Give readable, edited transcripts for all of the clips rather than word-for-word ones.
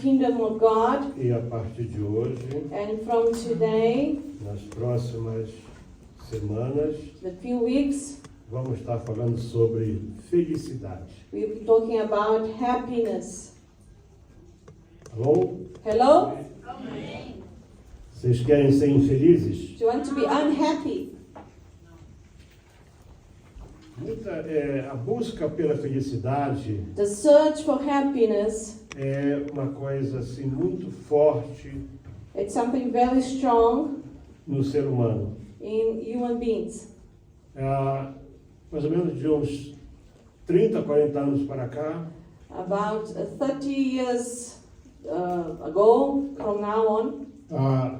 kingdom of God. E a partir de hoje, And from today, nas próximas semanas, the few weeks, vamos estar falando sobre felicidade. we'll be talking about happiness. Alô? Hello? Vocês querem ser infelizes? Do you want to be unhappy? A busca pela felicidade The search for happiness, é uma coisa assim muito forte it's something very strong no ser humano. in human beings. Mais ou menos de uns 30, 40 anos para cá, About 30 years ago, from now on, há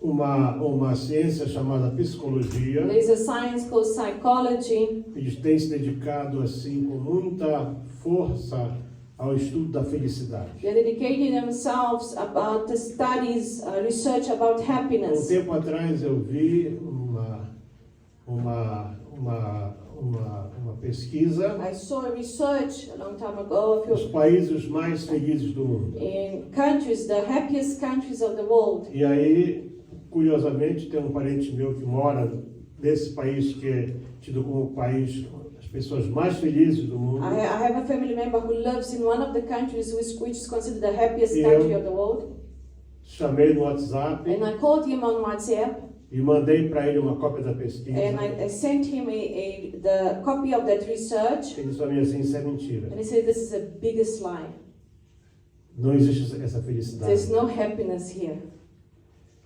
uma ciência chamada psicologia. there is a science called psychology. Eles têm se dedicado assim com muita força ao estudo da felicidade. They're dedicating themselves about the studies, research about Um happiness. tempo atrás eu vi uma pesquisa I saw a research a long time ago dos países mais felizes do mundo. in countries, the happiest countries of the world. E aí, curiosamente, tem um parente meu que mora nesse país que é tido como o país das pessoas mais felizes do mundo. I have a family member who lives in one of the countries which is considered the happiest Eu- country of the world. Chamei no WhatsApp And I called him on WhatsApp e mandei para ele uma cópia da pesquisa. and I sent him the copy of that research. Ele disse para mim assim, isso é mentira. And he said, this is the biggest lie. Não existe essa felicidade. There's no happiness here.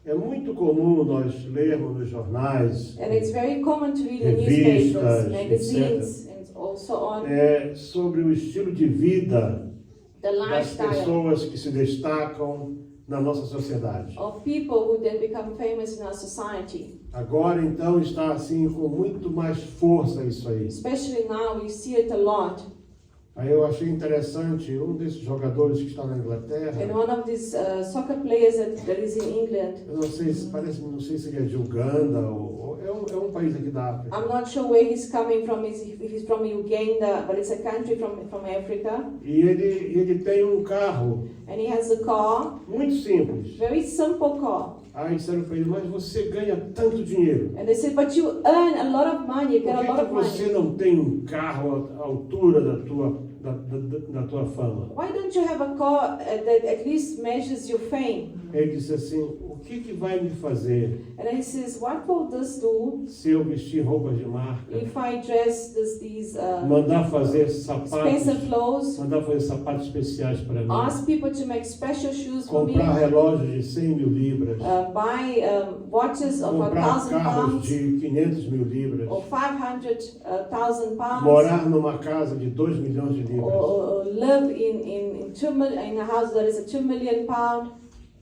É muito comum nós lermos nos jornais And it's very common to read in Revistas, newspapers, magazines, and also on sobre o estilo de vida the das lifestyle pessoas que se destacam na nossa sociedade. of people who then become famous in our society. Agora, então, está assim com muito mais força isso aí. Especially now, we see it a lot. Aí eu achei interessante, um desses jogadores que está na Inglaterra, And one of these soccer players that is in England, eu não sei se ele é de Uganda ou é um país aqui da África. I'm not sure where he's coming from, if he's from Uganda, but it's a country from Africa. E ele tem um carro And he has a car, muito simples. very simple car. Aí disseram para ele, mas você ganha tanto dinheiro. And they said, but you earn a lot of money, you get a Por lot que of você money. não tem um carro à altura da tua fama? Why don't you have a car that at least measures your fame? Ele disse assim, o que vai me fazer And then he says, what will this do se eu vestir roupas de marca, if I dress these mandar fazer sapatos, expensive clothes, mandar fazer sapatos especiais para mim, ask people to make special shoes for me, comprar relógios de 100 mil libras, buy watches of comprar 1,000 carros pounds de 500 mil libras, or 500,000 pounds, morar numa casa de 2 milhões de libras. or live in a house that is a 2 million pound.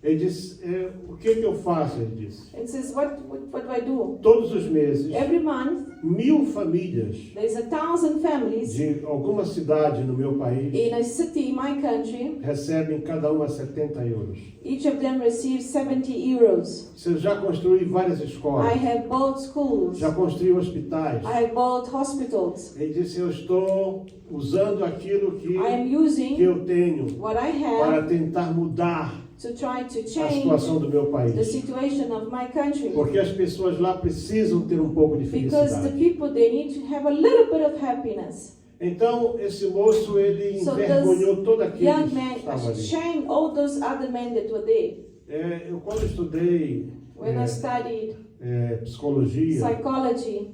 Ele disse, o que eu faço? Ele disse, And says, what do I do? todos os meses, Every month 1000 famílias there's 1,000 families de alguma cidade no meu país in a city in my country. recebem cada uma 70 euros. Each of them receives 70 euros. Você já construiu várias I escolas, have built schools. já construiu hospitais. I have built hospitals. Ele disse, eu estou usando aquilo que I am using eu tenho what I para have tentar mudar to try to a change situação do meu the país. situation of my country. Porque as pessoas lá precisam ter um pouco de Because the felicidade. people, they need to have a little bit of happiness. Então, esse moço, ele So envergonhou todo this aquele young que man estava ali. shamed all those other men that were there. Eu, quando estudei When I studied psicologia, psychology,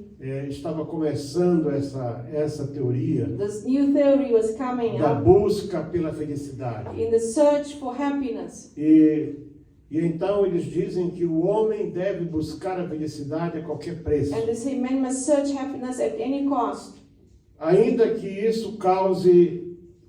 estava começando essa teoria this new theory was coming da up busca pela felicidade. in the search for happiness. E então eles dizem que o homem deve buscar a felicidade a qualquer preço, And they say men must search happiness at any cost, ainda que isso cause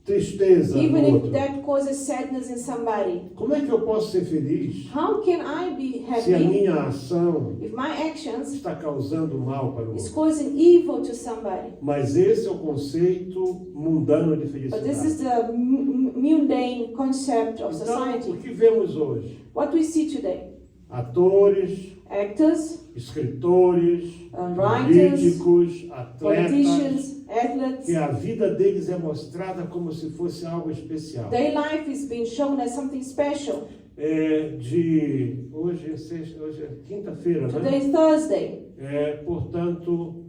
tristeza no even if outro. that causes sadness in somebody. Como é que eu posso ser feliz How can I be se a happy minha ação if my actions está causando mal para o is outro? causing evil to somebody? Mas esse é o conceito mundano de But this is felicidade. the mundane concept of Então, o society. que vemos hoje? What we see today, Atores, actors, escritores, writers, políticos, atletas, politicians, athletes. que a vida deles é mostrada como se fosse algo especial. Their life is being shown as something special. Hoje é quinta-feira, Today né? is Thursday. Portanto,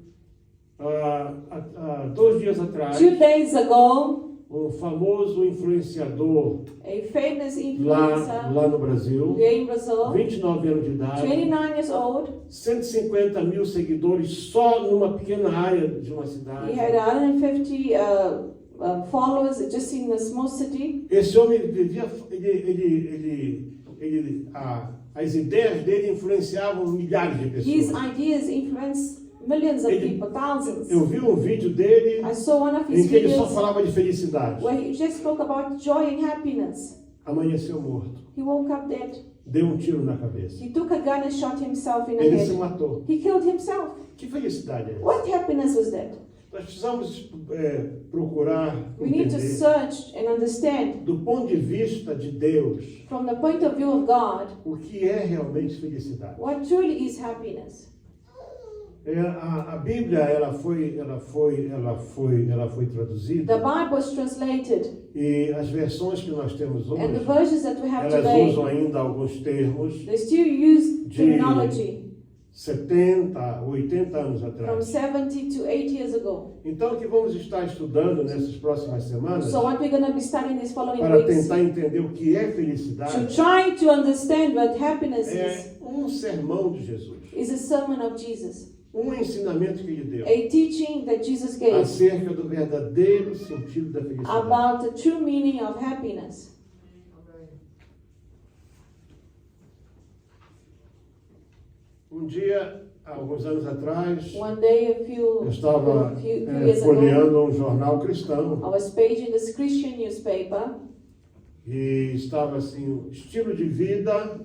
há 2 dias atrás, 2 days ago, um famoso influenciador a famous influencer lá no Brasil, here in Brazil, 29 anos de idade, 29 years old, 150 mil seguidores só numa pequena área de uma cidade. he had 150 followers just in a small city. Esse homem as ideias dele influenciavam milhares de His pessoas. ideas influenced millions of Ele- people, thousands. Eu vi um vídeo dele I saw one of em his que ele só videos falava de felicidade. where he just spoke about joy and happiness. Amanheceu morto. He woke up dead. Deu um tiro na cabeça. He took a gun and shot himself in the Ele se head. matou. He killed himself. Que felicidade é essa? What happiness was that? Nós precisamos procurar We need to entender, search and understand do ponto de vista de Deus, from the point of view of God o que é realmente felicidade. what truly is happiness. A Bíblia ela foi traduzida The Bible was translated, e as versões que nós temos hoje, and the versions that we have elas today, usam ainda alguns termos they still use de terminology 70, 80 anos from atrás. 70 to 8 years ago. Então, o que vamos estar estudando nessas próximas semanas, So what we're going to be studying these following para weeks, tentar entender o que é to felicidade, try to understand what happiness é um sermão de Jesus, is a sermon of Jesus, um ensinamento que ele deu a teaching that Jesus gave acerca do verdadeiro sentido da felicidade. about the true meaning of happiness. Um dia, há alguns anos atrás, One day, a few eu estava years ago, folheando um jornal cristão I was paging this Christian newspaper, e estava assim, o estilo de vida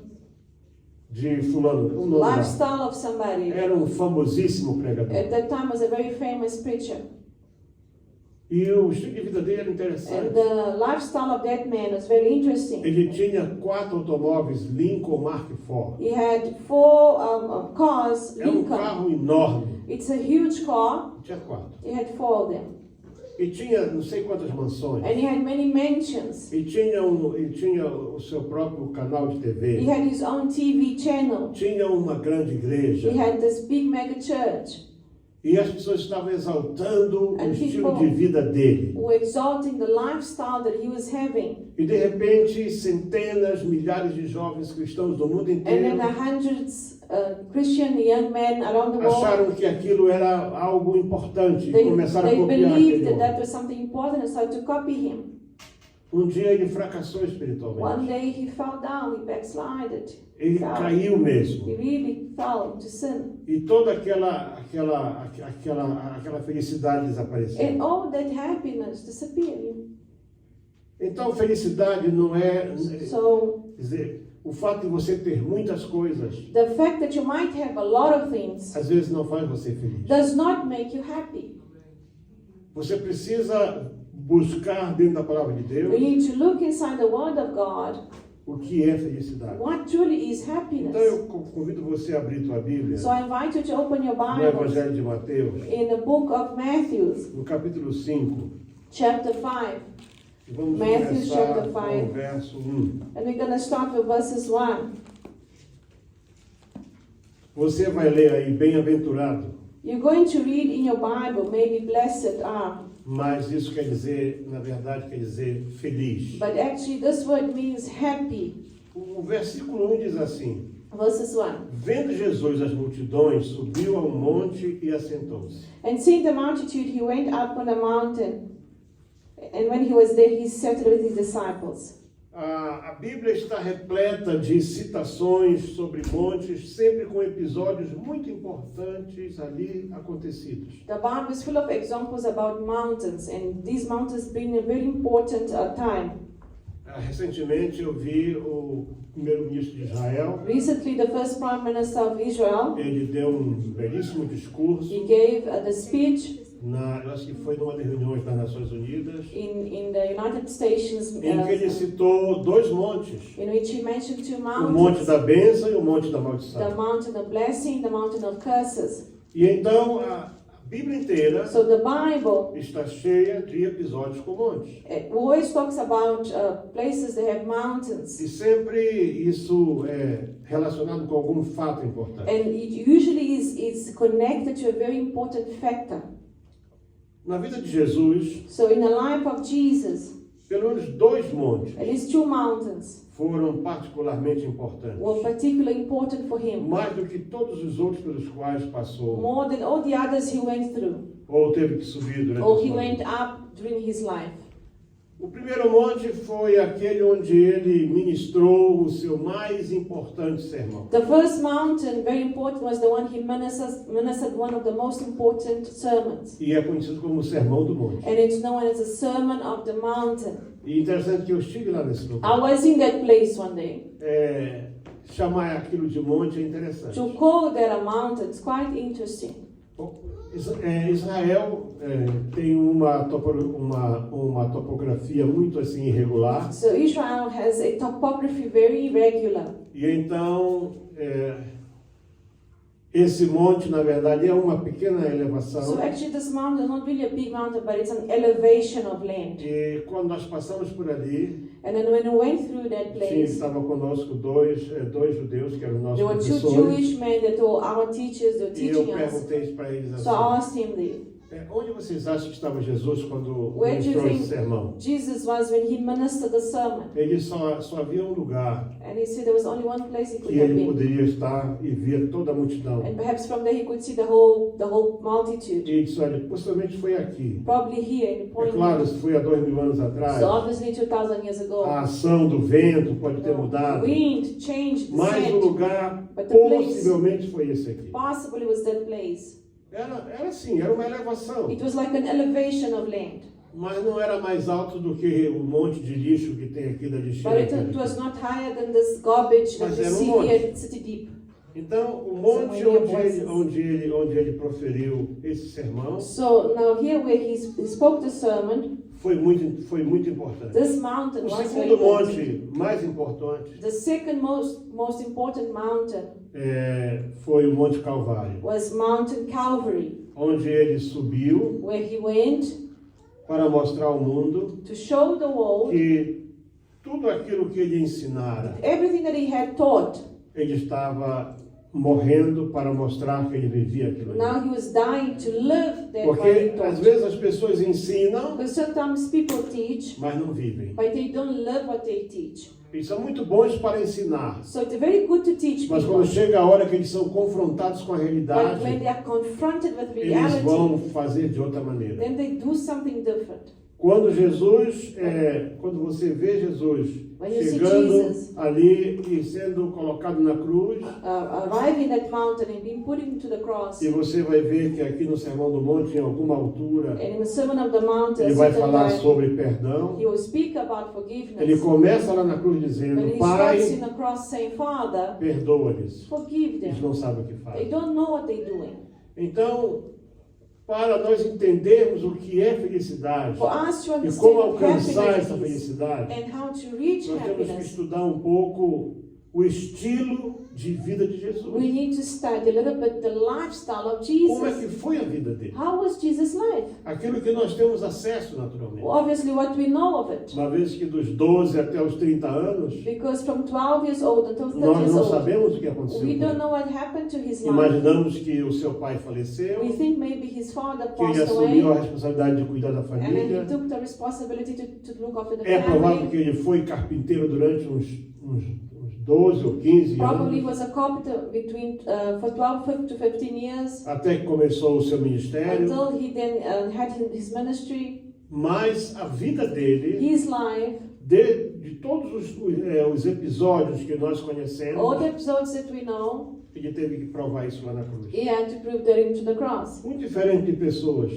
de fulano, o nome lá. lifestyle of somebody. Era um famosíssimo pregador. At that time, was a very famous preacher, E o estilo de vida dele era and interessante. the lifestyle of that man was very interesting. Ele tinha 4 automóveis Lincoln Mark IV. He had 4 cars, Era um Lincoln. carro enorme. It's a huge car. Tinha 4. He had 4 of them, E tinha não sei quantas mansões. and he had many mansions. E tinha o seu próprio canal de He TV. had his own TV channel. Tinha uma grande igreja. He had this big mega church. E as pessoas estavam exaltando o And estilo people de vida dele. were exalting the lifestyle that he was having. E de repente, centenas, milhares de jovens cristãos do mundo And then inteiro hundreds Christian young men around the world, acharam que aquilo era algo importante e they começaram a copiar believed aquele that homem. that was something important and started to copy him. Um dia ele fracassou One espiritualmente. day he fell down, he backslided. Ele Fell. caiu mesmo. He really fell to sin. E toda aquela felicidade desapareceu. And all that happiness disappeared. Então, felicidade não é... So Quer dizer, o fato de você ter muitas coisas, the fact that you might have a lot of things às vezes não faz você feliz. does not make you happy. Você precisa buscar dentro da palavra de We Deus need to look inside the Word of God. o que é felicidade. What truly is Então, happiness? eu convido você a abrir tua Bíblia So I invite you to open your no Bible Evangelho de Mateus, in the book of Matthew, no capítulo 5. chapter 5. Vamos Matthew começar chapter com o 5. verso 1. And we're going to start with verses 1. Você vai ler aí, bem-aventurado, You're going to read in your Bible, maybe blessed are. mas isso quer dizer, na verdade, quer dizer feliz. But actually this word means happy. O versículo 1 diz assim: Verses 1. Vendo Jesus as multidões, subiu a um monte e assentou-se. And seeing the multitude, he went up on a mountain. And when he was there, he sat with his disciples. A Bíblia está repleta de citações sobre montes, sempre com episódios muito importantes ali acontecidos. The Bible is full of examples about mountains, and these mountains bring a very important time. Recentemente eu vi o primeiro-ministro de Israel. Recently, the first Prime Minister of Israel, Ele deu um belíssimo discurso he gave the speech, eu acho que foi numa das reuniões das Nações Unidas, in the United Stations, em que ele citou dois montes, in which he mentioned two o monte mountains, da bênção e o monte da the maldição. mountain of blessing, the mountain of curses. E então a Bíblia inteira So the Bible está cheia de episódios com montes. always talks about places that have mountains, E sempre isso é relacionado com algum fato importante. and it usually is connected to a very important factor. Na vida de Jesus, So in the life of Jesus, pelo menos dois montes at least two mountains foram particularmente importantes. were particularly important for him, Mais do que todos os outros pelos quais passou, more than all the others he went through, ou teve que subir durante or a he sua went vida. up during his life. O primeiro monte foi aquele onde ele ministrou o seu mais importante sermão. The first mountain, very important, was the one he ministered one of the most important sermons. E é conhecido como o Sermão do Monte. And it's known as the Sermon of the Mountain. E interessante que eu estive lá nesse I lugar. was in that place one day. Chamar aquilo de monte é interessante. To call that a mountain is quite interesting. Israel tem uma topografia muito assim irregular. So Israel has a topography very irregular. E então esse monte, na verdade, é uma pequena elevação. So actually this mountain is not really a big mountain, but it's an elevation of land. E quando nós passamos por ali, And then when we went through that place, estavam conosco dois judeus que eram nossos there were two professores. Jewish men that were our teachers, they were E eu teaching us. perguntei para eles So I assim: asked him there, onde vocês acham que estava Jesus quando where do you ministrou esse think sermão? Jesus was when he ministered the sermon? Ele só havia um lugar And he said there was only one place he could que have ele been. poderia estar e ver toda a multidão. And perhaps from there he could see the whole multitude. E ele disse: olha, possivelmente foi aqui. Probably here, and he É pointed. claro, isso foi há 2000 anos atrás. So obviously 2000 years ago, A ação do vento pode ter the mudado. wind changed the Mas o scent. lugar But the place- possivelmente foi esse aqui. Possibly was that place. Era assim, era uma elevação. It was like an elevation of land. Mas não era mais alto do que o monte de lixo que tem aqui da lixeira. But it was not higher than this garbage that Mas you era see monte. here at City Deep. Então, o monte So many onde ele proferiu esse sermão So now here where he spoke the sermon, foi muito importante. this mountain O was very segundo important. monte mais importante The second most important mountain foi o Monte Calvário, was Mountain Calvary, onde ele subiu where he went para mostrar ao mundo to show the world que tudo aquilo que ele ensinara, everything that he had taught. ele estava morrendo para mostrar que ele vivia aquilo ali. Now he was dying to live that what he Porque às taught. vezes as pessoas ensinam, Because sometimes people teach, mas não vivem. but they don't live what they teach. Eles são muito bons para ensinar, So it's very good to teach mas people. quando chega a hora que eles são confrontados com a But when realidade, they are confronted with eles reality, vão fazer de outra maneira. then they do something different. Quando você vê Jesus When you see chegando Jesus, ali e sendo colocado na cruz, arriving at mountain and being put into the cross, e você vai ver que aqui no Sermão do Monte, em alguma altura, and in the Sermon of the Mount, ele a vai certain falar time, sobre perdão. he will speak about Ele forgiveness. começa lá na cruz But dizendo: he starts in Pai, the cross saying, Father, perdoa-lhes. forgive Eles them. não sabem o que They fazem. don't know what they're doing. Então, para nós entendermos o que é felicidade For us to e understand como what alcançar essa happiness is felicidade, and how to reach nós temos que happiness, estudar um pouco o estilo de vida de Jesus. we need to study a little bit the lifestyle of Como é que Jesus. foi a vida dele? How was Jesus' life? Aquilo que nós temos acesso naturalmente. Well, obviously, what we know of it. Uma vez que dos 12 até os 30 anos, Because from 12 years old until 30 nós years não old, sabemos o que aconteceu. we com don't ele. know what happened to his life. Imaginamos que o seu pai faleceu, We think maybe his father que ele passed away, assumiu a responsabilidade de cuidar da and then família. he took the responsibility to look after the É provável family. que ele foi carpinteiro durante uns 12 ou 15 Probably anos, was a carpenter between for 12 to 15 years até que começou o seu ministério. until he then had his ministry. Mas a vida dele, His life, de todos os episódios que nós all conhecemos, the episodes that we know, ele teve que provar isso lá na cruz. he had to prove that into the cross. Muito diferente de pessoas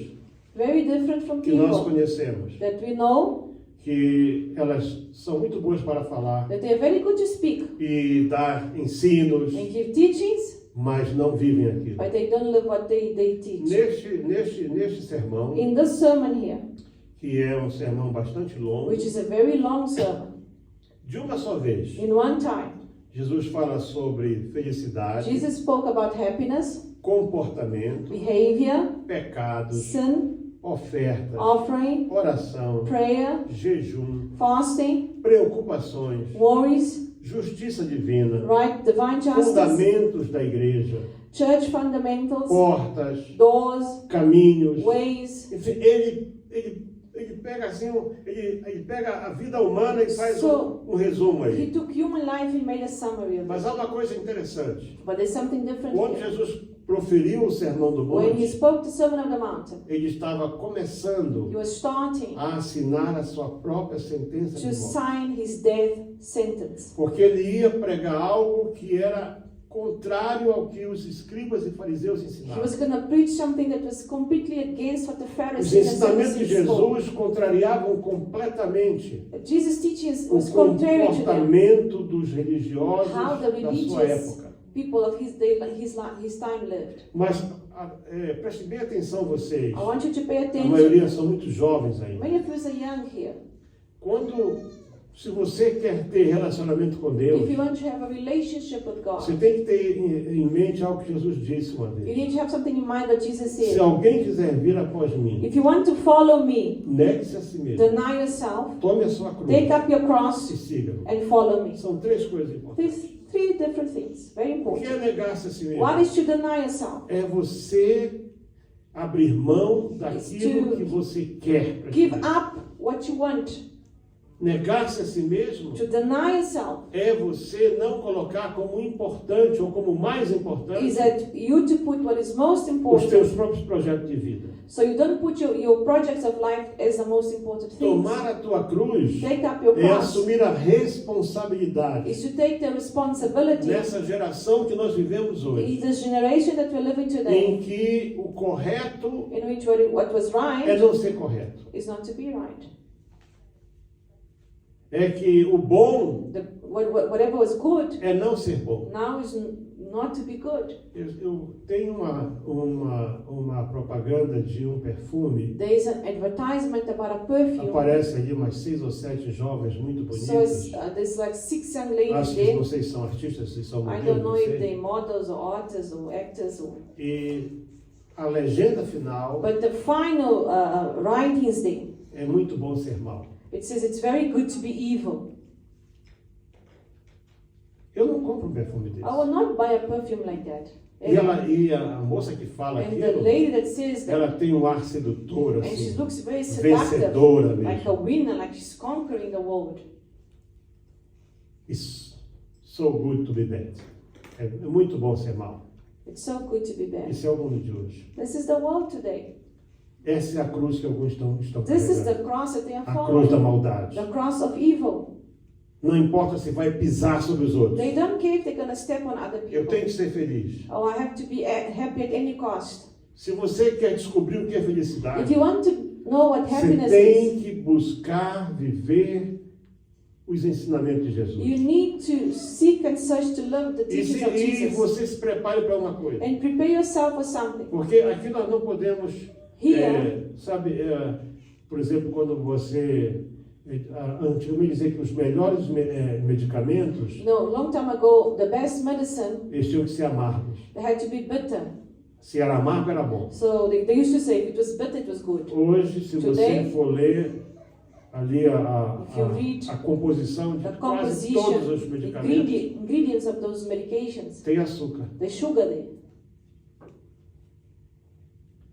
Very different from que nós people conhecemos, that we know que elas são muito boas para falar that they are very good to speak e dar ensinos, and give teachings, mas não vivem aquilo. but they don't live what they teach. Neste sermão, In this sermon here, que é um sermão bastante longo, which is a very long sermon, de uma só vez, in one time, Jesus fala sobre felicidade, Jesus spoke about happiness, comportamento, behavior, pecados, sin, ofertas, offering, oração, prayer, jejum, fasting, preocupações, worries, justiça divina, divine justice, fundamentos da igreja, church fundamentals, portas, doors, caminhos. ways. Enfim, ele pega assim, ele pega a vida humana e faz um resumo He aí. took human life and made a summary of Mas it. há uma coisa interessante. But there's something different Quando here. Jesus proferiu o sermão do When he monte, spoke the Sermon on the Mountain, ele estava começando he was starting a assinar a sua própria sentença to de morte. sign his death sentence. Porque ele ia pregar algo que era contrário ao que os escribas e fariseus He ensinavam. was going to preach something that was completely against what the Os Pharisees and ensinamentos de Sadducees spoke. Jesus contrariavam completamente Jesus' teachings o was contrary to them. comportamento dos religiosos How the da sua religious época. people of his time lived. Mas prestem bem atenção vocês. I want you to pay A attention. maioria são muito jovens ainda. Many of us are young here. Se você quer ter relacionamento com Deus, If you want to have a relationship with você God, tem que ter em mente algo que Jesus disse uma you vez. need to have something in mind that Jesus Se said. alguém quiser vir após mim, If you want to follow me, negue-se a si mesmo. deny yourself, Tome a sua cruz take up your e cross, siga-me. and follow me. São três coisas importantes. These three different things, very O que é important. negar-se a si mesmo? One is to deny yourself. É você abrir mão daquilo to que você quer. pra Give ti. up what you want. Negar-se a si mesmo To deny yourself é você não colocar como importante ou como mais importante is that you to put what is most os teus important. próprios projetos de vida. So you don't put your projects of life as the most important thing. Tomar a tua cruz Take up your é cross assumir a responsabilidade is to take the responsibility nessa geração que nós vivemos in hoje, this generation that we're living today, em que o correto in which what was é right não ser correto. is not to be right. É que o bom Whatever was good é não ser bom. now is not to be good. Eu tenho uma propaganda de um perfume. There is an advertisement about a perfume. Aparece ali umas 6 ou 7 jovens muito So bonitas. there's like 6 young ladies Acho que there. vocês são artistas, vocês são I modelos, don't know não if sei. they're models or artists or actors or. E a legenda final But the final writings there, é muito bom ser mal. it says it's very good to be evil. Eu não compro um perfume desse. I will not buy a perfume like that. E a moça que fala And the aquilo, lady that says that, ela tem um ar sedutor, and she assim, looks very seductive, vencedora like a mesmo. winner, like she's conquering the world. It's so good to be bad. É muito bom ser mal. It's so good to be bad. Esse é o mundo de hoje. This is the world today. Essa é a cruz que alguns estão This is the carregando. cross that they are A cruz da following. maldade. The cross of evil. Não importa se vai pisar sobre os outros. They don't care if they're going to step on other Eu tenho people. que ser feliz. Oh, I have to be happy at any cost. Se você quer descobrir o que é If felicidade, you want to know what você happiness tem is, que buscar viver os ensinamentos de Jesus. you need to seek and search to live the E, teachings of e Jesus. você se prepare para uma coisa. And prepare yourself for something. Porque aqui nós não podemos, Here, por exemplo, quando você... Antigamente dizia que os melhores medicamentos no, long time ago, the best medicine, eles tinham que ser amargos. they had to be bitter. Se era amargo, era bom. So they used to say if it was bitter, it was good. Hoje, se você Today, for ler ali if you read a composição de The quase todos composition, os the medicamentos, ingredients of those medications, tem açúcar. the sugar there,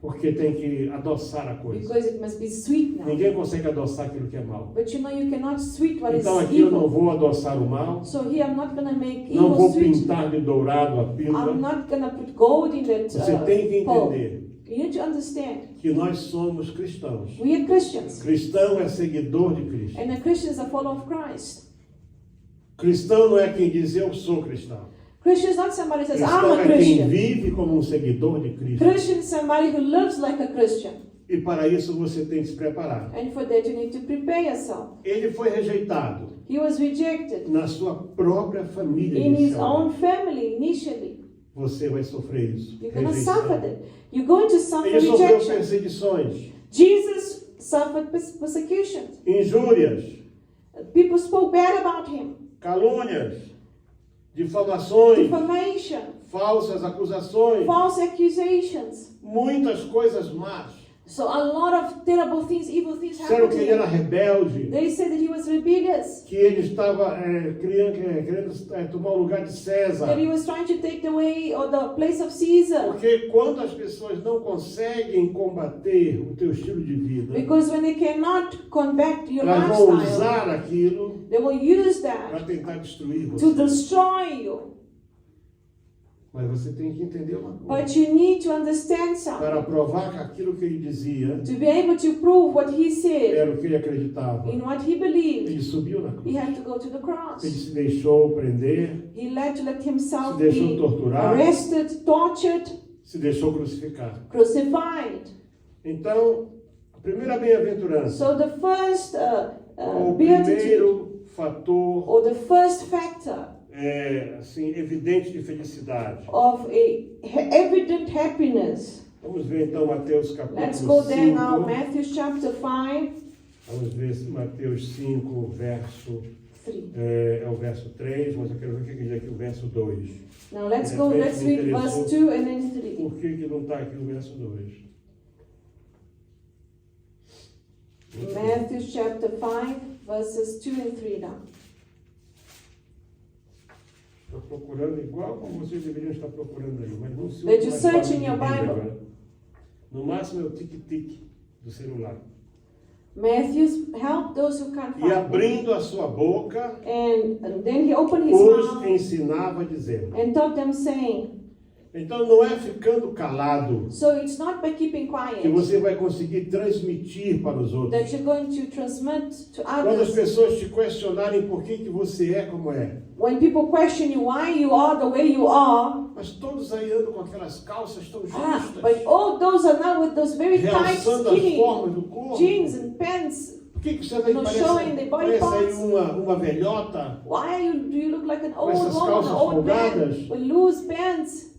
Porque tem que adoçar a coisa. because it must be sweet now. Ninguém consegue adoçar aquilo que é mal. But you know you cannot sweet what is Então aqui eu não evil. vou adoçar o mal, So here I'm not gonna make não evil vou sweet. pintar de dourado a pílula. I'm not gonna put gold in that Você tem que pearl. entender You need to understand. que nós somos cristãos. We are Christians, Cristão é seguidor de Cristo. and the Christians are follower of Christ. Cristão não é quem diz eu sou cristão. Christian is not somebody who says, I'm Cristão a é quem Christian. vive como um seguidor de Cristo. Christian is somebody who lives like a Christian. E para isso você tem que se preparar. And for that you need to prepare yourself. Ele foi rejeitado He was rejected na sua própria família in his inicial. own family initially. você vai sofrer isso. You're going to Rejeição. suffer that. You're going to suffer Ele sofreu rejection. perseguições, Jesus suffered persecution. injúrias, People spoke bad about him. calúnias, difamações, Defamation, falsas acusações, false accusations. muitas coisas más. So a lot of terrible things, evil things Disseram happened que to ele era him. rebelde, They said that he was rebellious, que ele estava querendo tomar o lugar de César. that he was trying to take the way or the place of Caesar. Porque quando as pessoas não conseguem combater o teu estilo de vida, Because when they cannot combat your elas vão lifestyle, usar aquilo they will use para that tentar destruir to você. destroy you. Mas você tem que entender uma coisa. But you need to understand something. Para provar que aquilo que ele dizia To be able to prove what he said era o que ele acreditava. in what he believed, Ele subiu na he cruz. had to go to the Ele cross. se deixou prender, He let himself se deixou be torturar, arrested, tortured, se deixou crucificar. crucified. Então, a primeira bem-aventurança, So the first o beatitude, primeiro fator or the first factor assim, evidente de felicidade. of a evident happiness. Vamos ver então Mateus capítulo Let's go there now, 5. Matthew chapter 5, Vamos ver se Mateus 5, verso 3. é o verso 3, mas eu quero ver o que diz aqui o verso 2. Now let's read verse 2 and then 3. Por que não está aqui o verso 2? Matthew chapter 5, verses 2 and 3 now. Estou procurando igual como vocês deveriam estar procurando aí, mas não se Did you usa mais search barulho in de your Bíblia Bible? agora. No máximo é o tic-tic do celular. Matthew helped those who can't E find. abrindo a sua boca, And then he opened his os mouth ensinava dizendo. and taught them, saying, Então não é ficando calado so it's not by keeping que quiet você vai conseguir transmitir para os outros. that you're going to transmit to Quando as others. pessoas te questionarem por que você é como é, When people question you why you are the way you are, mas todos aí andam com aquelas calças tão but justas, all those are now with those very tight, realçando as skinny formas do corpo. jeans and pants. Por que você daí No parece, showing the body parece aí parts. uma velhota? Why do you look like an old essas woman, calças an old man folgadas. with loose pants?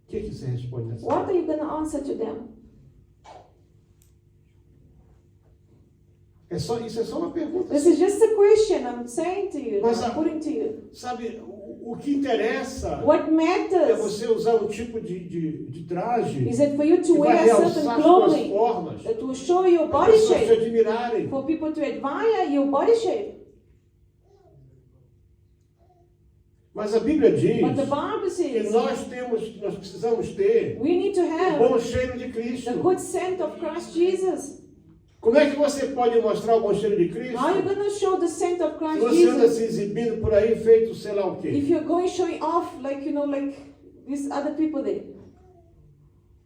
O que você responde nessa? What are you going to answer to them? Isso é só uma pergunta. This is just a question I'm saying to you, Mas I'm putting to you. Sabe, o que interessa What é matters você usar um tipo de traje is that for you que to vai wear realçar certain as suas clothing formas, that will show your para body as pessoas te shape, admirarem. for people to admire your body shape. Mas a Bíblia diz But the Bible que says nós precisamos ter we need to o have bom cheiro de Cristo. the good scent of Christ Jesus. Como é que você pode mostrar o bom cheiro de Cristo How are you going to show the scent of se Christ você anda Jesus se exibindo por aí feito sei lá o quê? if you're going showing off like these other people there?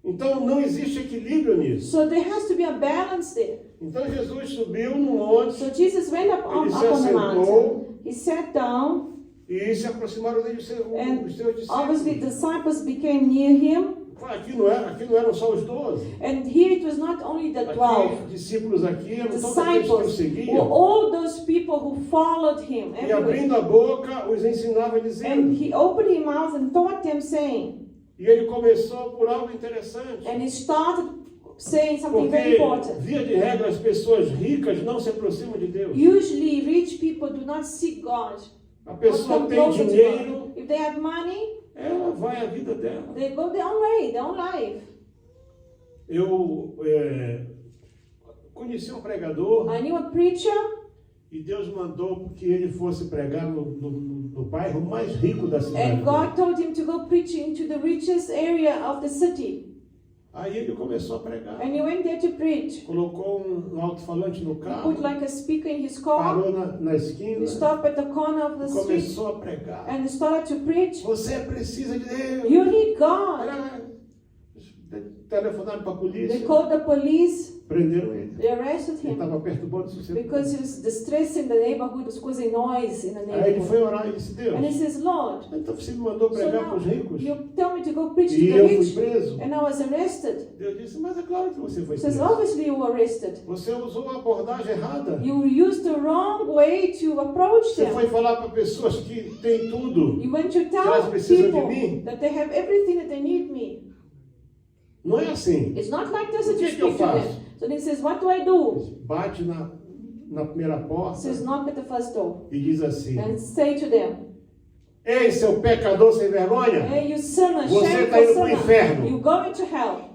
Então não existe equilíbrio nisso. So there has to be a balance there. Então Jesus subiu no monte So Jesus went up Ele on se the assentou. mountain. He sat down, e se aproximaram dele os seus obviously discípulos. disciples became near him. Aqui não eram só os 12. And here it was not only the 12 Aqui, discípulos aqui eram todos aqueles que o disciples, were seguiam. all those people who followed him E everywhere. abrindo a boca, os ensinava And dizendo. he opened his mouth and taught them, saying, E ele começou por algo interessante. and he started saying something Porque, very important. via de regra, as pessoas ricas não se aproximam de Deus. Usually rich people do not seek God. A Not pessoa come tem closer to dinheiro, God. If they have money, ela vai à vida dela. they go their own way, their own life. Eu conheci um pregador I knew a preacher, e Deus mandou que ele fosse pregar no bairro mais rico da cidade. and God told him to go preach into the richest area of the city. Aí ele começou a pregar. And he went there to preach. Colocou um alto-falante no He carro, put like a speaker in his car. parou na esquina He stopped at the corner of the e street começou a pregar. and started to preach. Você precisa de Deus. You need God. Telefonaram para a They polícia. called the police. Prenderam ele. They arrested Ele him estava perturbando a sociedade. because he was distressing the neighborhood, was causing noise in the Aí ele foi neighborhood. orar e disse, Deus, And he says, Lord, então você me mandou so pregar para os now ricos you tell me to go preach to e the eu fui rich, preso. and I was arrested. Deus disse, mas é claro que você foi He says, preso. obviously you were arrested. Você usou a abordagem errada. You used the wrong way to approach Você foi them. falar para pessoas que têm tudo. You went to elas tell precisam de people mim. that they have everything that they need me. Não é assim. It's not like this O that que you que eu speak to faço? them. So then he says, what do I do? Bate na primeira He porta says, knock at the first door e diz assim, and say to them, ei, seu pecador sem vergonha, hey, you sinner, você shameful está indo para o sinner, inferno. you're going to hell.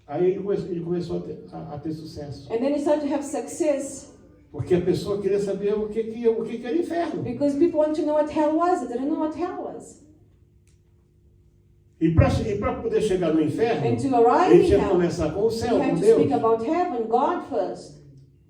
Aí ele começou a ter sucesso. And then he started to have success Porque a pessoa queria saber o que era inferno. because people want to know what hell was. They didn't know what hell was. E para poder chegar no inferno, And to arrive ele in tinha que hell, começar com o you céu, com have to Deus. speak about heaven, God first.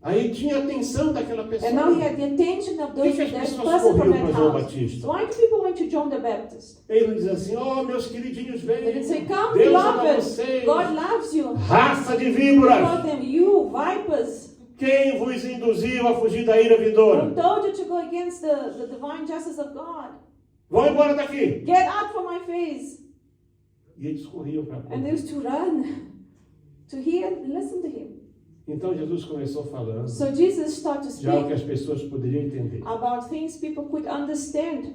Aí tinha a atenção daquela pessoa. And now he had the attention of Por those que as that pessoas person from corriam that para João house. Batista? So why do people want to John the Baptist? Ele não diz assim, oh, meus queridinhos, They venham. didn't say, come, Deus ama beloved, vocês. God loves you. Raça de He víboras. told them, you vipers, Quem vos induziu a fugir da ira vindoura? who told you to go against the divine justice of God? Vão embora daqui. Get out from my face. E eles corriam para And they used to run to hear and listen to him. Então Jesus começou falando So Jesus started to de algo que speak as pessoas poderiam entender. about things people could understand.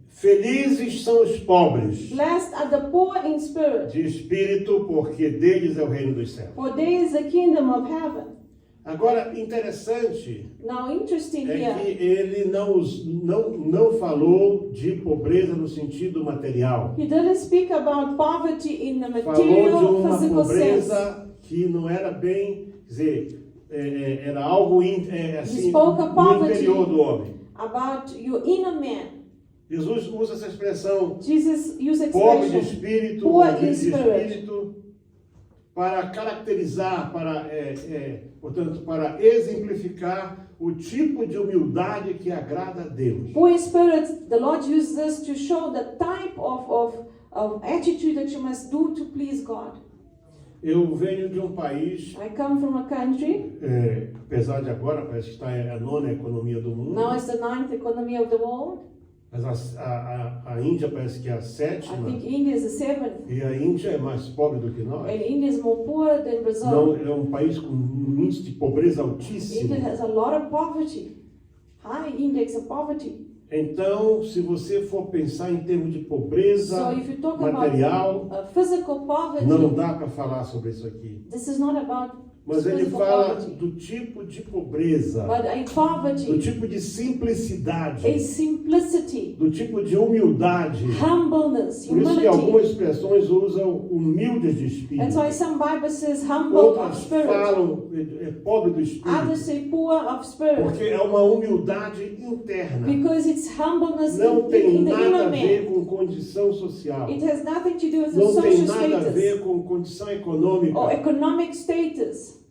Felizes são os pobres Blessed are the poor in spirit, de espírito, porque deles é o reino dos céus. for there is the kingdom of heaven. Agora, interessante Now, interesting é here, que ele não falou de pobreza no sentido material. he didn't speak about poverty in the Falou de material, uma physical sense. pobreza que não era bem, quer dizer, era algo assim, spoke of no poverty. interior do homem. About your inner man. Jesus usa essa expressão, Jesus used pobre de expression, espírito, poor humilde in de spirit, espírito, para caracterizar, portanto, para exemplificar o tipo de humildade que agrada a Deus. poor in spirit. The Lord uses this to show the type of attitude that you must do to please God. Eu venho de um país, I come from a country, apesar de agora parece que está a nona economia do mundo, now it's the 9th economy of the world. mas a Índia parece que é a I sétima, think India is the 7th. e a Índia é mais pobre do que nós. And India is more poor than Brazil. Não, é um país com um índice de pobreza altíssimo. India has a lot of poverty. High index of poverty. Então, se você for pensar em termos de pobreza So if you talk material, about physical poverty, não dá para falar sobre isso aqui. this is not about Mas ele physical fala poverty, do tipo de pobreza, but a do poverty, tipo de a simplicidade, simplicity, do tipo de humildade. humbleness, Por isso que algumas humility. expressões usam humildes de espírito. That's why some Bible says humble of Outras spirit. falam pobre do Others espírito, say poor of spirit. porque é uma humildade interna. Because it's humbleness Não tem in the nada inner a ver man. com condição social. It has nothing to do with the Não tem social nada a status ver com condição econômica. or economic status.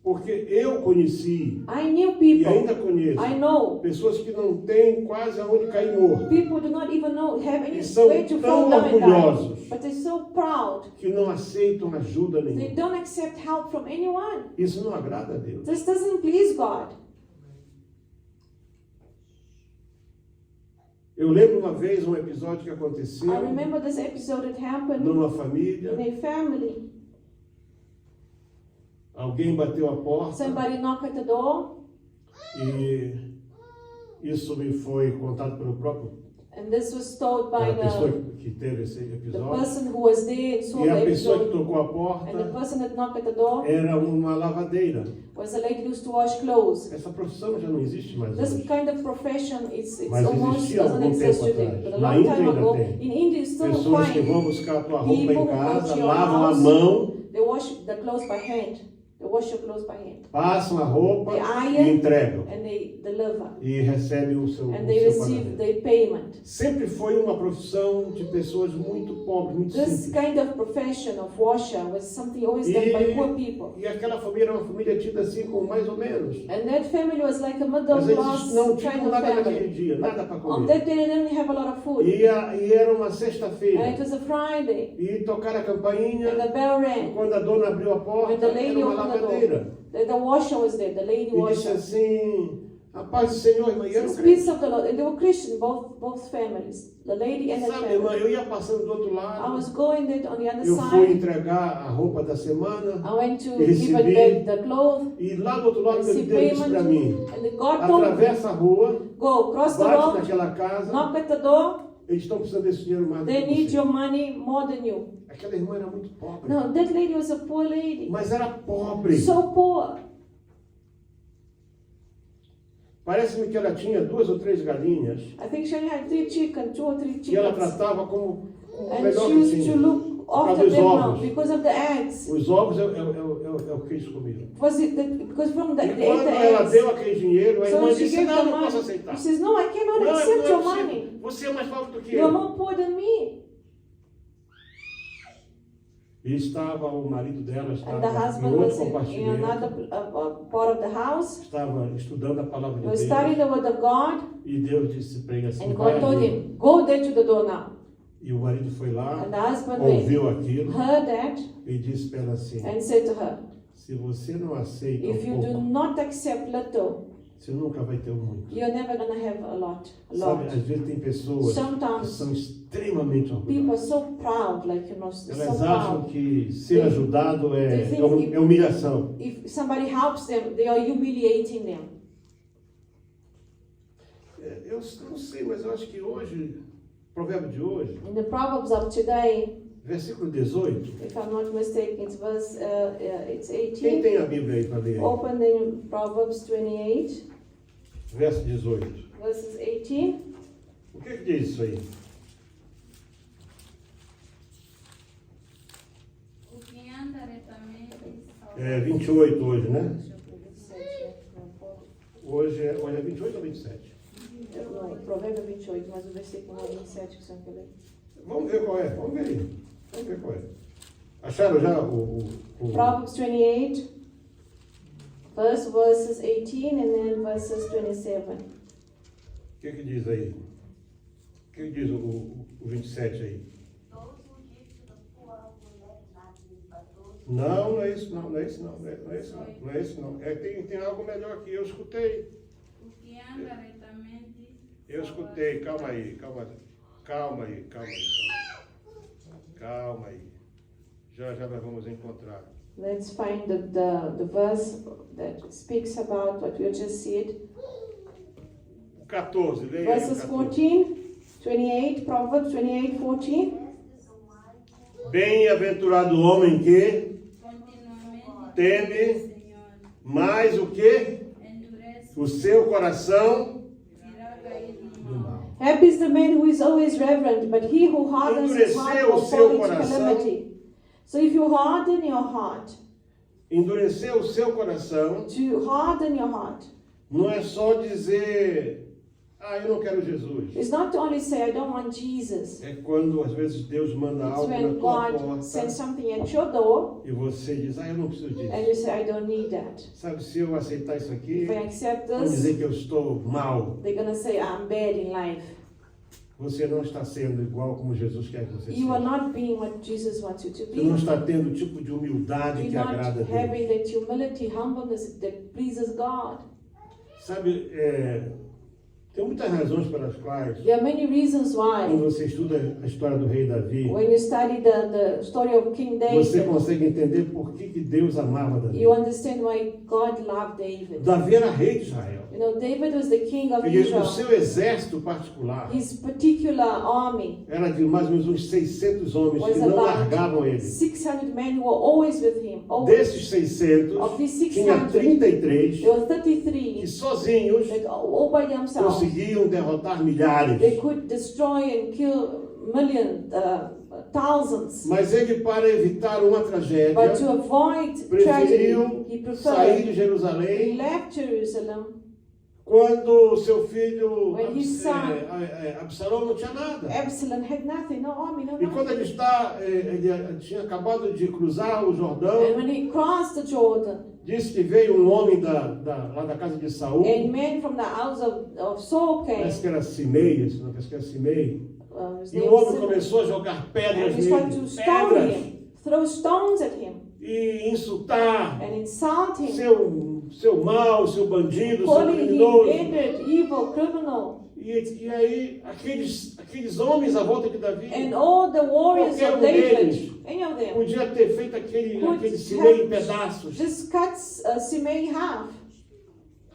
Porque eu conheci I knew e people, ainda conheço I know pessoas que não têm quase aonde cair morto, people do not even have any E são way to tão fall down and orgulhosos. die, but they're so proud. que não aceitam ajuda They nenhuma. don't accept help from anyone. Isso não agrada a Deus. This doesn't please God. Eu lembro uma vez um episódio que aconteceu I remember this episode that happened numa in família. a family. Alguém bateu a porta Somebody knocked at the door, e isso me foi contado pelo próprio and this was told by pela pessoa the que teve esse episódio. person who was there and saw E a the pessoa que episode. tocou a And the porta person that knocked at the door era uma lavadeira. was a lady who used to wash clothes. Essa profissão já não existe mais This hoje. kind of profession it's Mas almost existia doesn't algum exist tempo today. atrás. But a Na long Índia time ainda ago, tem. in India you still Pessoas que find vão buscar a tua roupa people em who go casa, to your lavam a house, mão they wash the clothes by hand. They They wash your clothes by hand. Passam a roupa They e iron entregam. and they deliver. E recebem o seu And they receive pagamento. their payment. Sempre foi uma profissão de pessoas muito pobres, muito This simples. kind of profession of washer was something always done by poor people. E aquela família era uma família tida assim como mais ou menos. And that family was like a middle Mas class eles não kind tinham of nada naquele family. dia, nada para On comer. that day they didn't have a lot of food. E era uma And it sexta-feira. was a Friday. E tocaram a campainha. And the bell E rang. quando a dona abriu a porta, When the lady era uma opened the lavadeira. door, the washer was there, the lady E disse washer. assim, a paz do Senhor, irmã. E era um It's crente. peace of the Lord. And they were Christian, both families, the lady and the Sabe, irmã, family. eu ia passando do outro I lado. was going there on the other Eu fui side. entregar a roupa da semana. I went to E give it recebi. back the clothes, E lá do outro lado, ele receive disse para payment, mim, and the God told me, atravessa a rua, go cross the bate road, naquela casa, knock at the door. eles estão precisando desse dinheiro mais do They que need você. your money more than you. Aquela irmã era muito pobre, No, that lady was a poor lady, mas era pobre. so poor. Parece-me que ela tinha 2 ou 3 galinhas I think she only had 3 chickens, 2 or 3 que ela chickens, tratava como o and melhor she que used to tinha. look causa after dos them now ovos. because of the eggs. Os ovos é o que eles comiam. Was it because from the E they ate quando the ela eggs? deu aquele dinheiro, a irmã So she disse, gave não, the não posso money. aceitar. She says, no, I cannot Não, accept não é your possível. money. Você é mais pobre do que You're eu. more poor than me. E estava o marido dela, And estava the em husband outro was in compartimento, another part of the house. estava estudando a palavra He de was Deus. studying the word of God. E Deus disse para ele assim, And vai God told ali. him, go there to the door now. E o marido foi lá, And the husband went, ouviu aquilo heard that, e disse para ela assim, and said to her, se você não aceita if um you do pouco, not accept little, você nunca vai ter muito. you're never going to have a lot. Sabe, às vezes tem pessoas que Sometimes são extremamente people orgulhosas. are so proud, like, you know, so Elas acham proud. que ser ajudado they think é humilhação. If somebody helps them, they are humiliating them. Eu não sei, mas eu acho que hoje, provérbio de hoje, In the Proverbs of today, versículo 18, if I'm not mistaken, it's verse, it's quem 18. tem a Bíblia aí para ler? Open in Proverbs 28, Verso 18. verses 18. O que diz isso aí? O que anda retamente É 28 hoje, né? Hoje é 28 ou 27? Não, Provérbio 28, mas o versículo é 27 que o senhor quer ler. Vamos ver qual é. Vamos ver aí. Vamos ver qual é. Acharam já o... Proverbs 28, first verses 18 and then verses 27. O que diz aí? O que diz o 27 aí? Não é isso não, não é isso não, não é isso não, não é isso não. Tem algo melhor aqui, eu escutei. O que anda retamente. Eu escutei, calma aí. Calma aí. Já nós vamos encontrar. Let's find the verse that speaks about what we just said. 14, leia aí. Verses 14. 14, 28, Proverbs 28, 14. Bem-aventurado o homem que Continuamente teme o Senhor. mais o que? Endurece, O seu coração irá cair no do mal. mal. Happy is the man who is always reverent, but he who hardens his heart Endureceu o will seu fall into coração. calamity. So if you harden your heart, Endurecer o seu coração to harden your heart, não é só dizer, eu não quero Jesus. is not to only say, I don't want Jesus. É quando às vezes Deus manda It's algo na when tua God sends porta something at your door e você diz, eu não preciso disso. and you say, I don't need that. Sabe, se eu aceitar isso aqui, If I accept vão this, dizer que eu estou mal. they're going to say, I'm bad in life. Você não está sendo igual como Jesus quer que você You are seja. not being what Jesus wants you to Você não be. está tendo o tipo de humildade You're que not agrada a Deus. having that humility, humbleness that pleases God. Sabe, tem muitas razões pelas quais, There are many reasons quando why, você estuda a história do rei Davi, when you study the story of King você David, consegue entender por que Deus amava Davi. you understand why God loved David. Davi era rei de Israel. You know, David was the king of E o Israel. seu exército particular His particular army era de mais ou menos uns 600 homens was que não about largavam ele. 600 men who were always with him. Always. Desses 600, Of these tinha 600, 33 there were que 33 sozinhos that all by themselves conseguiam derrotar milhares. They could destroy and kill thousands. Mas ele, para evitar uma tragédia, But to avoid preferiu tragedy, he sair de preferred, he Jerusalém left Jerusalem quando seu filho When his son- Absalão não tinha nada. Absalom had nothing, no army, no E quando nothing. ele tinha acabado de cruzar o Jordão, And when he crossed the Jordan, disse que veio um homem lá da casa de Saul, a man from the house of Saul came, parece que era Simei, parece que era Simei, his e name o homem was Simon, começou a jogar pedras and he started nele, to stone pedras, him, throw stones at him, e insultar and insult him, seu mal, seu bandido, seu calling him criminoso. wicked, evil, criminal. E aí, aqueles homens à volta de Davi, And all the warriors Qualquer of um deles David, any of them, podia ter feito aquele could Simei em have pedaços. just cut Simei in half.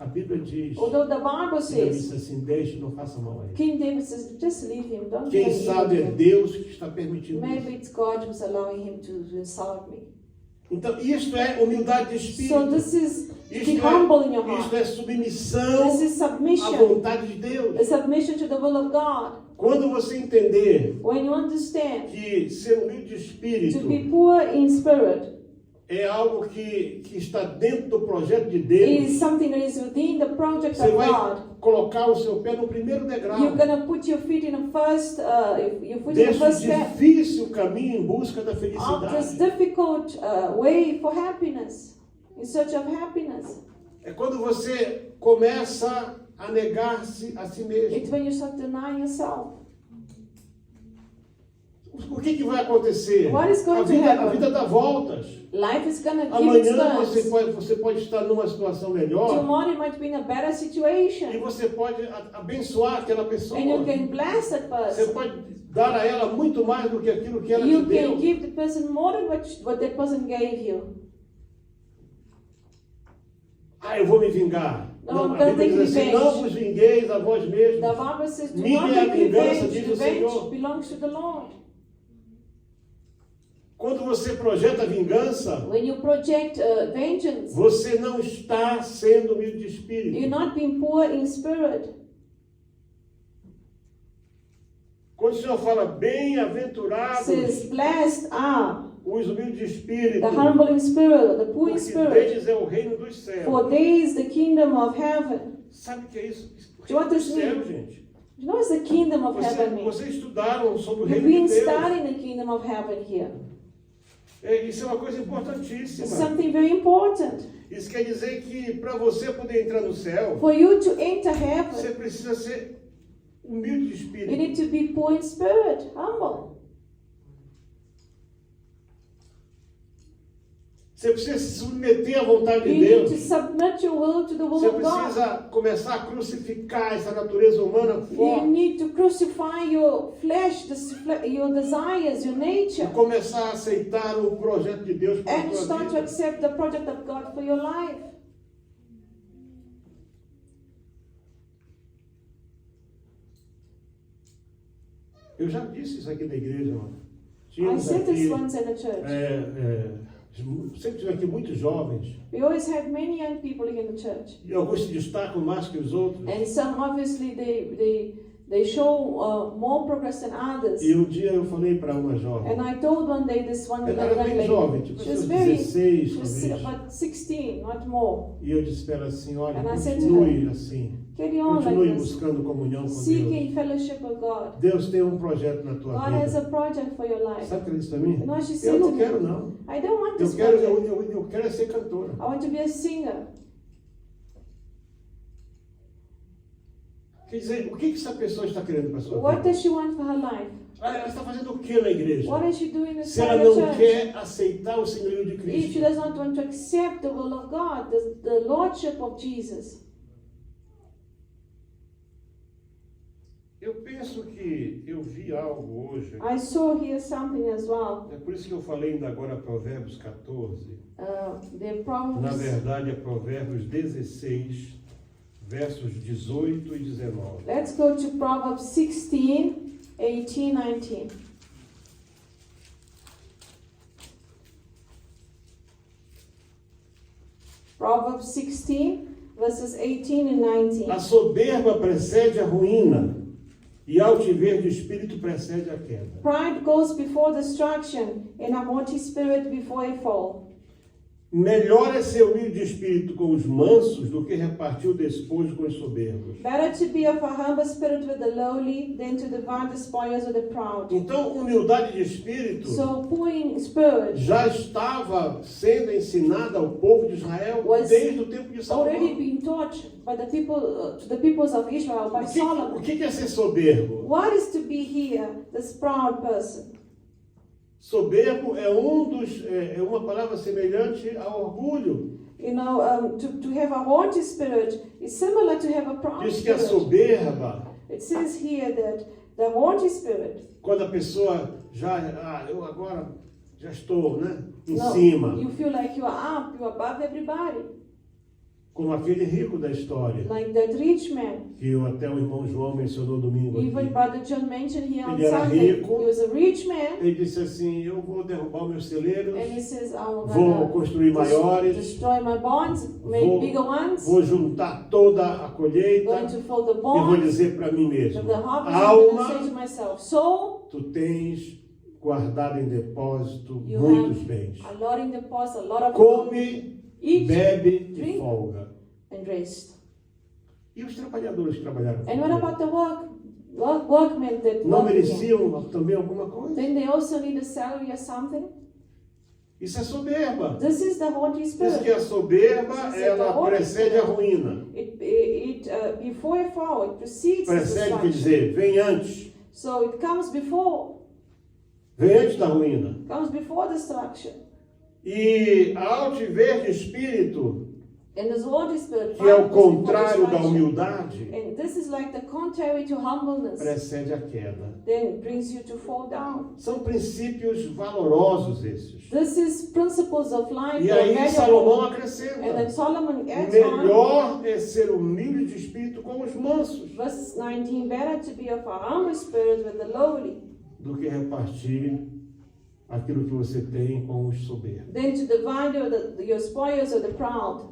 A Bíblia diz, Although the Bible ele says, disse assim, deixe, não faça mal a ele. King David says, just leave him, don't do Quem anything to sabe é him. Deus que está permitindo Maybe isso. it's God who's allowing him to insult me. Então, isto é humildade de espírito. So this is to be Isto humble in your isto heart. é submissão This is à submission, vontade de Deus. a submission to the will of God. Quando você entender When you understand que ser humilde de espírito to be poor in spirit é algo que está dentro do projeto de Deus, is something that is within the project você of vai God, colocar o seu pé no primeiro degrau. you're gonna put your feet in the first, your foot in the Desse first step difícil caminho em busca da of this felicidade. difficult way for happiness, in search of happiness. É quando você começa a negar-se a si mesmo. It's when you start denying yourself. O que vai acontecer? What is going A to vida, happen? a vida dá voltas. Life is gonna give its Amanhã turns. você pode estar numa situação melhor Tomorrow you might be in a better e situation, você pode abençoar aquela pessoa. and you can bless that Você person. pode dar a ela muito mais do que aquilo que ela te You deu. can give the person more than what that person gave you. Eu vou me vingar. Não, Não, a Bíblia don't diz assim, take não vos vingueis a vós mesmos. The Bible says, do Minha not take vingança, revenge. diz o Revenge Senhor. belongs to the Lord. Quando você projeta vingança, When you project vengeance, você não está sendo humilde de you're espírito. not being poor in spirit. Quando o Senhor fala It bem-aventurados says, blessed are os humildes de espírito, the humble in spirit, the poor in porque spirit, deles é o reino dos céus. for theirs the kingdom of heaven. Sabe o que é isso? O Do you want reino dos this mean? céus, gente. You know what the kingdom of heaven means? Vocês estudaram sobre o You've reino de been Deus. studying the kingdom of heaven here. Isso é uma coisa It's importantíssima. something very important. Isso quer dizer que para você poder entrar no céu, For you to enter você heaven, precisa ser humilde de you espírito. need to be poor in spirit, humble. Você precisa se submeter à vontade You de need to Deus. submit your will to the will Você of God. precisa começar a crucificar essa natureza humana You forte need to crucify your flesh, your desires, your e nature, começar a aceitar o projeto de Deus para a and tua start to vida. accept the project of God for your life. Eu já disse isso aqui na igreja, mano. I Tínhamos said aqui, this once in the church. sempre tive aqui muitos jovens, We always had many young people in the church, e alguns se destacam mais que os outros. and some obviously they show more progress than others. E um dia eu falei para uma jovem, And I told one day this one ela era bem jovem, tipo she was seus very, 16 she was talvez, about 16, not more. e eu disse para ela assim, olha, And I said to continue assim, Carry on continue like this, buscando comunhão com Deus. seeking fellowship with God. Deus tem um projeto na tua God has vida. a project for your life. Sabe o que ela disse para mim? You know what she Eu said to não me? quero não, I don't want eu this quero, project. eu quero é ser cantora. I want to be a singer. Quer dizer, o que essa pessoa está querendo para a sua What vida? does she want for her life? Ela está fazendo o que na igreja? What is she doing Se inside ela the não church? quer aceitar o senhorio de If she Cristo, does not want to accept the will of God, the lordship of Jesus. eu penso que eu vi algo hoje. I saw here something as well. É por isso que eu falei ainda agora Provérbios 14. The Na Proverbs, verdade é Provérbios 16, versos 18 e 19. let's go to Proverbs 16, 18, 19. Proverbs 16, verses 18 and 19. A soberba precede a ruína, e a altivez de espírito precede a queda. Pride goes before destruction, and a haughty spirit before a fall. Melhor é ser humilde de espírito com os mansos do que repartir o despojo com os soberbos. Better to be of a humble spirit with the lowly than to divide the spoils with the proud. Então, humildade de espírito So poor in spirit já estava sendo ensinada ao povo de Israel desde o tempo de already Salomão. been taught by the people to the peoples of Israel by O Solomon. que é ser soberbo? What is to be here, this proud person? Soberbo é uma palavra semelhante ao orgulho. You know, to have a haughty spirit is similar to have a proud Diz que a spirit. soberba, It says here that the haughty spirit, quando a pessoa eu agora já estou, né, em no, cima, you feel like you are up, you are above everybody. como aquele rico da história, Like that rich man. que até o irmão João mencionou domingo Even aqui. Brother John mentioned here on Ele era Sunday. rico. He was a rich man. Ele disse assim, eu vou derrubar meus celeiros, And he says, I'm vou gonna construir maiores, destroy my bonds, make vou, bigger ones. vou juntar toda a colheita Going to fill the e vou bonds. dizer para mim mesmo, Of the harvest, I'm going to say alma, to myself, soul, tu tens guardado em depósito you muitos have bens. a lot in the past, a lot of Come, eat bebe e drink. folga. and rest. E os trabalhadores que trabalharam com And what ele? about the workmen that Não work here? mereciam também alguma coisa? Then they also need a salary or something. Isso é soberba. This is the haughty Diz que spirit. a soberba, ela precede a ruína. Before a fall, it precedes the Precede, quer destruction. dizer, vem antes. So it comes before Da ruína. destruction. E a altivez de espírito, And this haughty spirit que é o comes before contrário da destruction. humildade, And this is like the contrary to humbleness. precede a queda. Then brings you to fall down. São princípios valorosos esses. This is principles of life. E that are aí valuable. Salomão And then acrescenta, Solomon adds on, melhor é ser humilde de espírito com os mansos, verses 19, better to be of a humble spirit with the lowly do que repartir aquilo que você tem com os soberbos. than to divide your spoils with the proud.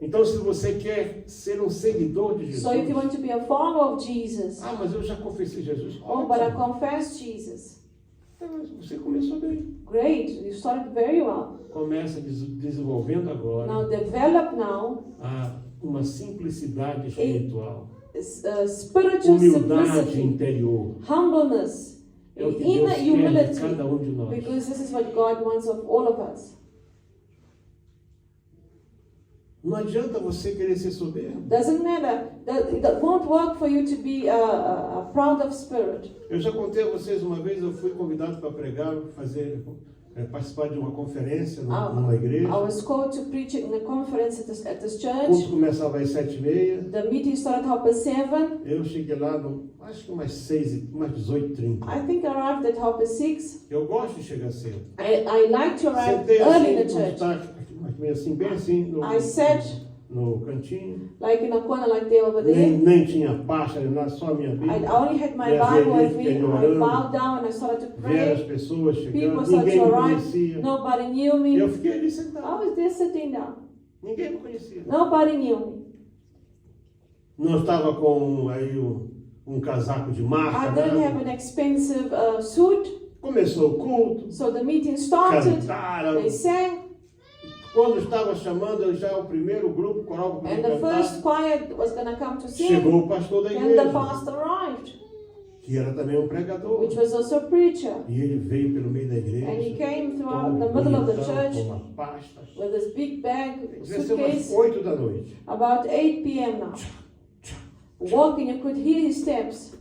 Então, se você quer ser um seguidor de So if you Jesus, want to be a follower of Jesus, mas eu já confessei Jesus. oh, but I Ótimo. confess Jesus. Você começou bem. Great, you started very well. Começa desenvolvendo agora Now develop now uma simplicidade espiritual, spiritual humildade simplicity, interior. humbleness, É o que Deus inner quer de humility, cada um de nós. because this is what God wants of all of us. Não adianta você querer ser soberbo. Doesn't matter. That won't work for you to be a proud of spirit. Eu já contei a vocês uma vez, eu fui convidado para pregar, participar de uma conferência numa igreja. I was called to preach in a conference at this O church. culto começava às 7h30. The meeting started at 7. Eu cheguei lá, acho que umas 18h30. I think I arrived at 6. Eu gosto de chegar cedo. I like to arrive Sentei early in the assim, church. assim, bem assim, I sat no cantinho. like in a corner like they over there. Nem tinha pasta, nem nada, só a minha I Bíblia. only had my E a Bible with gente me. fiquei I orando. bowed down and I started to Vieram as pray. pessoas chegando, People started ninguém to me arrive. conhecia. Nobody knew me. Eu fiquei ali I sentado, was there sitting down. ninguém me conhecia. Nobody knew me. Não estava com aí um casaco de marca, I didn't have nada. an expensive suit. Começou o culto, So the meeting started. cantaram. They sang. Quando estava chamando já o primeiro grupo coral para And the cantar, first choir was going to come to sing. chegou o pastor da And igreja, the pastor arrived, que era também um pregador. which was also a preacher. E ele veio pelo meio da igreja, And he came throughout todo the middle of the bonitão, church com uma pasta. with this big bag, Devia ser umas suitcase, 8 da noite. about 8 p.m. now. Walking, you could hear his steps.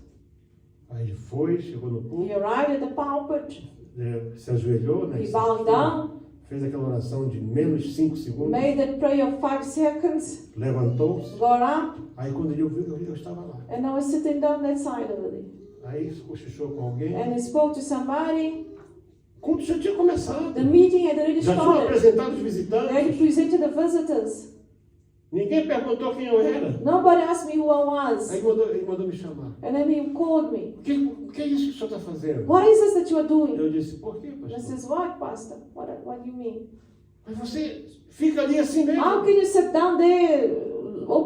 Aí ele foi, chegou no He púlpito, arrived at the pulpit. se ajoelhou, né? He bowed down, Fez aquela oração de menos 5 segundos, made that prayer of 5 seconds, levantou-se. got up, Aí quando ele ouviu, eu estava lá. and I was sitting down that side of it. Aí cochichou com alguém. And he spoke to somebody. O culto já tinha começado. The meeting had already Já tinham started. apresentado os They had visitantes. presented the visitors. Ninguém perguntou quem eu era. Nobody asked me who I was. Aí ele mandou me chamar. And then he called me. O que é isso que o senhor está fazendo? What is this that you are doing? Eu disse, por quê, And I pastor? says, what, pastor? What do you mean? Mas você fica ali assim mesmo. How can you sit down there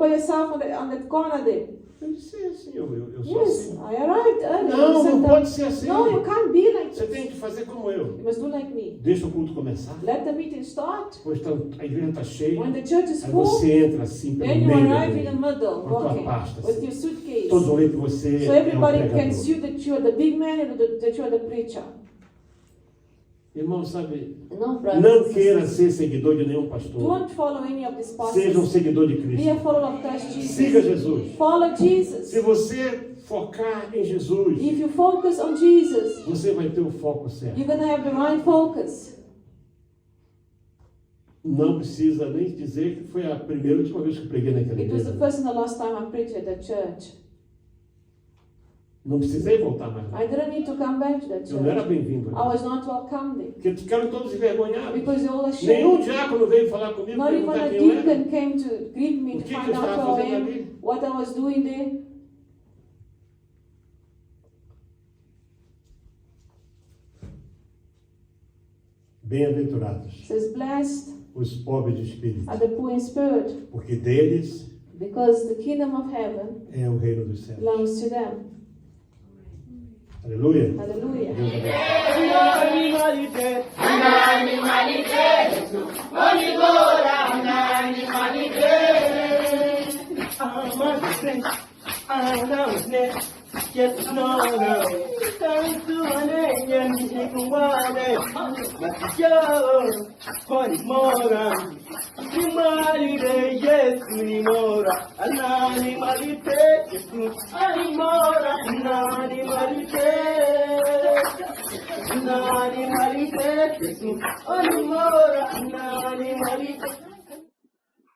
by yourself on that corner there. Eu disse, sim, eu sou Yes, assim. I arrived early. Não, He said não that, pode ser assim. no, you can't be like Você this. tem que fazer como eu. You must do like me. Deixa o culto começar. Let the meeting start. Depois a igreja está cheia. When the church is Aí full, você entra assim pelo then you meio da arrive in the igreja. middle, Com a tua walking pasta, with assim. your suitcase. Todos vão ver que você So é um everybody can pregador. see that you are the big man and that you are the preacher. Irmão, sabe, No, brothers. não queira ser seguidor de nenhum pastor. Don't follow any of these Seja um pastors. seguidor de Be a Cristo. follower of Christ Siga Jesus. Jesus. Follow Jesus. Se você focar em Jesus, If you focus on Jesus, você vai ter o foco certo. you're going to have the right focus. Não precisa nem dizer que foi a primeira e última vez que eu preguei naquela It was the igreja. first and the last time I preached at that church. Não precisei voltar mais. I didn't need to come back to that Eu não era church. bem-vindo. I was not welcome there. Porque ficaram todos envergonhados. Because they all Nenhum ashamed. diácono veio falar comigo, Not even perguntar a quem eu era. deacon came to greet me O to que eu find out estava who I fazendo am, ali? what I was doing there. Bem-aventurados It says, blessed os pobres de espírito, are the poor in spirit, porque deles because the kingdom of heaven é o reino dos céus. belongs to them. Aleluia. Hallelujah. Deus abençoe.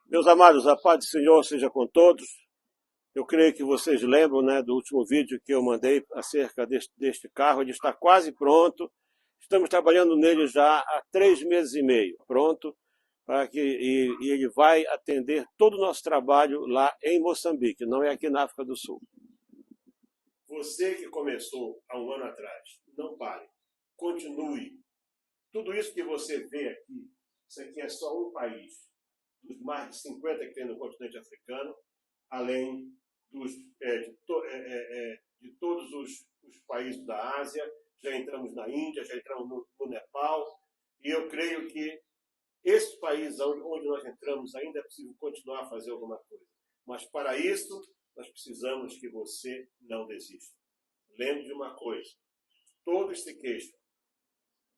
Meus amados, a paz do Senhor seja com todos. Eu creio que vocês lembram, né, do último vídeo que eu mandei acerca deste carro. Ele está quase pronto. Estamos trabalhando nele já há 3 meses e meio. Pronto, para que e ele vai atender todo o nosso trabalho lá em Moçambique, não é aqui na África do Sul. Você que começou há um ano atrás, não pare. Continue. Tudo isso que você vê aqui, isso aqui é só um país dos mais de 50 que tem no continente africano, além de todos os países da Ásia. Já entramos na Índia, já entramos no Nepal, e eu creio que esses países onde nós entramos ainda é possível continuar a fazer alguma coisa. Mas para isso, nós precisamos que você não desista. Lembre de uma coisa, todos se queixam.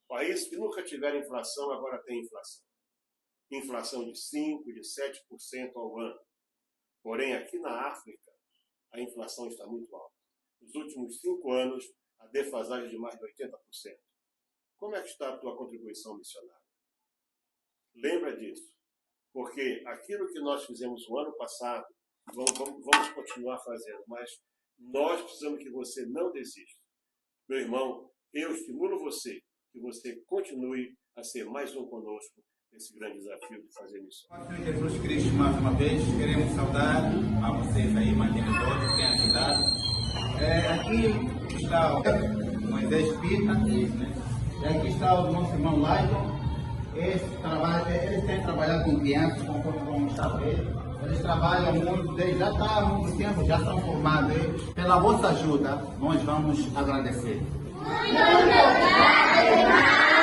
Países que nunca tiveram inflação, agora têm inflação. Inflação de 5%, de 7% ao ano. Porém, aqui na África, a inflação está muito alta. Nos últimos 5 anos, a defasagem é de mais de 80%. Como é que está a tua contribuição missionária? Lembra disso. Porque aquilo que nós fizemos no ano passado, vamos continuar fazendo, mas nós precisamos que você não desista. Meu irmão, eu estimulo você, que você continue a ser mais um conosco nesse grande desafio de fazer isso. Senhor Jesus Cristo, mais uma vez, queremos saudar a vocês aí, imagino todos que têm ajudado. Aqui está o Moisés Pita, né? E aqui está o nosso irmão Laito. Eles têm trabalhado com crianças, conforme vamos saber. Eles trabalham muito, já está há muito tempo, já estão formados. Pela vossa ajuda, nós vamos agradecer. Muito obrigado.